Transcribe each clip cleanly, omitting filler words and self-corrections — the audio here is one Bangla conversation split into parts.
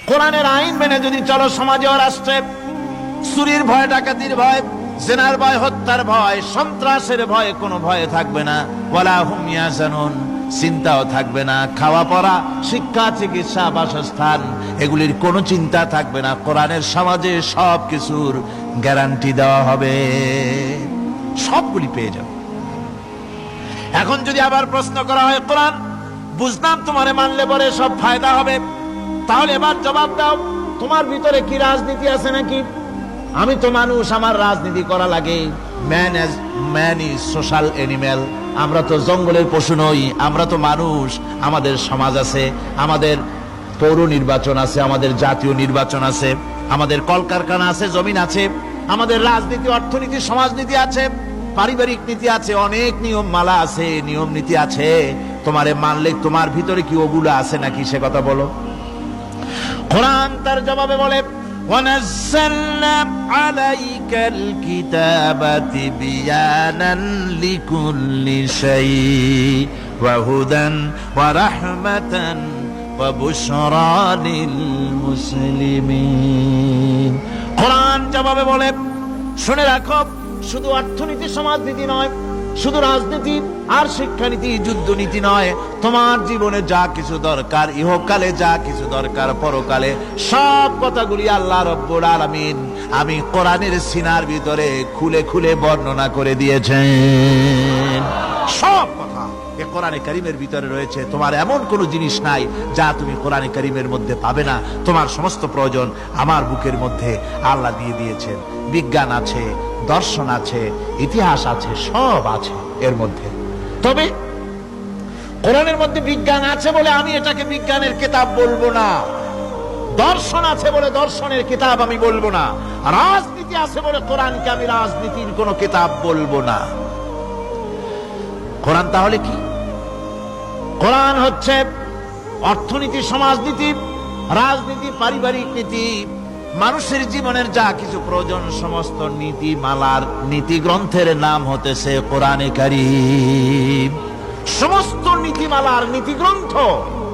কোরআনের আইন মেনে যদি চলো, সমাজে ও রাষ্ট্রে চুরির ভয়, ডাকাতির ভয়, জেনার ভয়, হত্যার ভয়, সন্ত্রাসের ভয় কোনো ভয় থাকবে না। ওয়ালা হুম ইয়াহজানুন, চিন্তাও থাকবে না। খাওয়া পড়া, শিক্ষা, চিকিৎসা, বাসস্থান, এগুলির কোনো চিন্তা থাকবে না। কোরআনের সমাজে সব কিছুর গ্যারান্টি দেওয়া হবে, সবগুলি পেয়ে যাবে। এখন যদি আবার প্রশ্ন করা হয়, কোরআন বুঝলাম তোমারে মানলে পরে সব ফায়দা হবে, তাহলে এবার জবাব দাও, তোমার ভিতরে কি রাজনীতি আছে নাকি? আমি তো মানুষ, আমার রাজনীতি করা লাগে। Man is social animal. আমরা তো জঙ্গলের পশু নই, আমরা তো মানুষ। আমাদের সমাজ আছে, আমাদের পৌর নির্বাচন আছে, আমাদের জাতীয় নির্বাচন আছে, আমাদের কলকারখানা আছে, জমিন আছে, আমাদের রাজনীতি, অর্থনীতি, সমাজনীতি আছে, পারিবারিক নীতি আছে, অনেক নিয়ম মালা আছে, নিয়ম নীতি আছে। তোমারে মানলে তোমার ভিতরে কি ওগুলো আছে নাকি, সে কথা বলো। কোরআন তার জবাবে বলে, وَنَزَّلْنَا عَلَيْكَ الْكِتَابَ تِبْيَانًا لِكُلِّ شَيْءٍ وَهُدًى وَرَحْمَةً وَبُشْرَى لِلْمُسْلِمِينَ। কোরআন জবাবে বলে, শুনে রাখো, শুধু অর্থনীতি, সমাজনীতি নয়, শুধু রাজনীতি আর শিক্ষানীতি, যুদ্ধনীতি নয়, তোমার জীবনে যা কিছু দরকার, ইহকালে যা কিছু দরকার, পরকালে, সব কথাগুলি আল্লাহ রব্বুল আলামিন আমি কোরআনের সিনার ভিতরে খুলে খুলে বর্ণনা করে দিয়েছেন। সব কথা এই কোরআনে কারীমের ভিতরে রয়েছে। তোমার এমন কোন জিনিস নাই যা তুমি কোরআনে কারীমের মধ্যে পাবে না। তোমার সমস্ত প্রয়োজন আমার বুকের মধ্যে আল্লাহ দিয়ে দিয়েছেন। বিজ্ঞান আছে, দর্শন আছে, ইতিহাস আছে, সব আছে এর মধ্যে। তবে কোরআনের মধ্যে বিজ্ঞান আছে বলে আমি এটাকে বিজ্ঞানের কিতাব বলবো না, দর্শন আছে বলে দর্শনের কিতাব আমি বলবো না, রাজনীতি আছে বলে কোরআনকে আমি রাজনীতির কোন কিতাব বলবো না। কোরআন তাহলে কি? কোরআন হচ্ছে অর্থনীতি, সমাজনীতি, রাজনীতি, পারিবারিক নীতি, মানুষের জীবনের যা কিছু প্রয়োজন, সমস্ত নীতিমালার, নীতি গ্রন্থের নাম হতেছে কোরআনে কারীম। সমস্ত নীতিমালার নীতি গ্রন্থ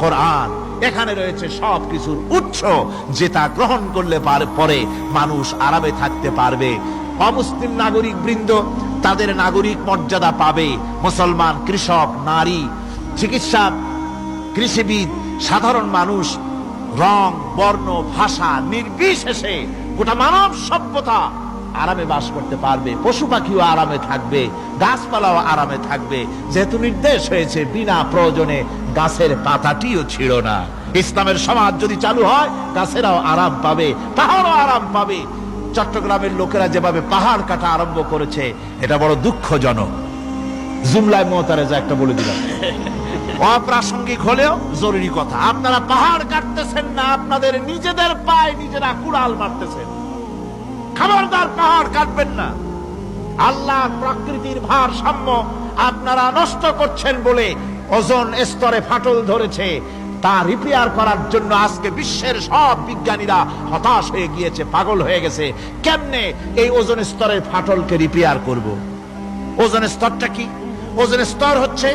কোরআন। এখানে রয়েছে সব কিছুর উৎস, যেটা গ্রহণ করলে পরে মানুষ আরামে থাকতে পারবে। অমুসলিম নাগরিক বৃন্দ তাদের নাগরিক মর্যাদা পাবে। মুসলমান, কৃষক, নারী, চিকিৎসক, কৃষিবিদ, সাধারণ মানুষ, রং, বর্ণ, ভাষা নির্বিশেষে গোটা মানব সভ্যতা আরামে বাস করতে পারবে। পশু পাখিও আরামে থাকবে, গাছপালাও আরামে থাকবে, যেহেতু নির্দেশ হয়েছে বিনা প্রয়োজনে গাছের পাতাটিও ছিঁড়ো না। ইসলামের সমাজ যদি চালু হয়, গাছেরাও আরাম পাবে, পাহাড়ও আরাম পাবে। চট্টগ্রামের লোকেরা যেভাবে পাহাড় কাটা আরম্ভ করেছে, এটা বড় দুঃখজনক। জুমলায় মুতারেজা একটা বলে দিলাম, অপ্রাসঙ্গিক হলেও জরুরি কথা। আপনারা পাহাড় কাটতেছেন না, আপনাদের নিজেদের পায়ে নিজেরা কুড়াল মারতেছেন। খবরদার পাহাড় কাটবেন না। আল্লাহ প্রকৃতির ভারসাম্য আপনারা নষ্ট করছেন বলে ওজোন স্তরে ফাটল ধরেছে। তা রিপেয়ার করার জন্য আজকে বিশ্বের সব বিজ্ঞানীরা হতাশ হয়ে গিয়েছে, পাগল হয়ে গেছে। কেমনে এই ওজোন স্তরের ফাটলকে রিপেয়ার করব? ওজোন স্তরটা কি? ওজোন স্তর হচ্ছে